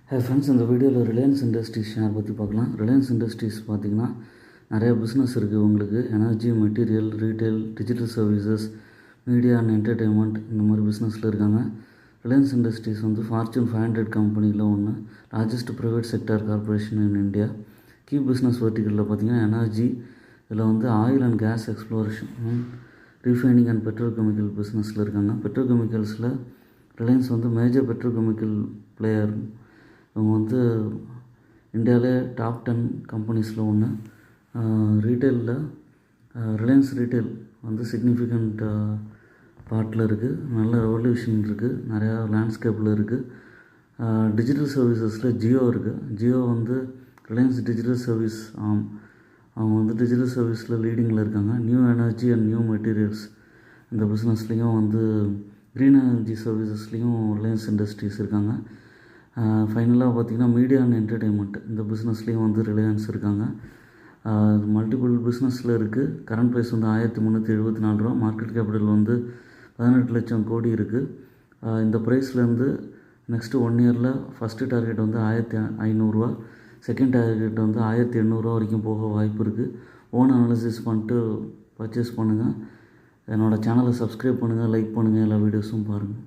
Hey friends, இந்த வீடியோவில் Reliance industries share பற்றி பார்க்கலாம். ரிலையன்ஸ் இண்டஸ்ட்ரீஸ் பார்த்திங்கன்னா நிறைய பிஸ்னஸ் இருக்குது. உங்களுக்கு energy, material, retail, digital services, media and entertainment இந்த மாதிரி பிஸ்னஸில் இருக்காங்க. ரிலையன்ஸ் இண்டஸ்ட்ரீஸ் வந்து ஃபார்ச்சூன் 500 கம்பெனியில் ஒன்று, largest private sector corporation in India. Key business வெர்டிக்கலில் பார்த்திங்கன்னா எனர்ஜி, இதில் வந்து oil and gas exploration, refining and petrochemical பிஸ்னஸில் இருக்காங்க. பெட்ரோகெமிக்கல்ஸில் ரிலையன்ஸ் வந்து மேஜர் பெட்ரோகெமிக்கல் பிளேயர். இவங்க வந்து இந்தியாவிலே டாப் 10 கம்பெனிஸில் ஒன்று. ரீட்டைலில் ரிலையன்ஸ் ரீட்டைல் வந்து சிக்னிஃபிகண்ட் பார்ட்டில் இருக்குது. நல்ல ரெவல்யூஷன் இருக்குது, நிறையா லேண்ட்ஸ்கேப்பில் இருக்குது. டிஜிட்டல் சர்வீசஸில் ஜியோ இருக்குது. ஜியோ வந்து ரிலையன்ஸ் டிஜிட்டல் சர்வீஸ் அவங்க வந்து டிஜிட்டல் சர்வீஸில் லீடிங்கில் இருக்காங்க. New energy and new materials இந்த பிஸ்னஸ்லேயும் வந்து க்ரீன் எனர்ஜி சர்வீசஸ்லேயும் ரிலையன்ஸ் இண்டஸ்ட்ரீஸ் இருக்காங்க. ஃபைனலாக பார்த்திங்கன்னா மீடியா அண்ட் என்டர்டெயின்மெண்ட் இந்த பிஸ்னஸ்லேயும் வந்து ரிலையன்ஸ் இருக்காங்க. மல்டிபிள் பிஸ்னஸில் இருக்குது. கரண்ட் ப்ரைஸ் வந்து 1374 ரூபா. மார்க்கெட் கேபிட்டல் வந்து 18 லட்சம் கோடி இருக்குது. இந்த ப்ரைஸ்லேருந்து நெக்ஸ்ட்டு 1 இயரில் ஃபஸ்ட்டு டார்கெட் வந்து 1500 ரூபா, செகண்ட் டார்கெட் வந்து 1800 ரூபா வரைக்கும் போக வாய்ப்பு இருக்குது. ஓன் அனாலிசிஸ் பண்ணிட்டு பர்ச்சேஸ் பண்ணுங்கள். என்னோடய சேனலை சப்ஸ்கிரைப் பண்ணுங்கள், லைக் பண்ணுங்கள், எல்லா வீடியோஸும் பாருங்கள்.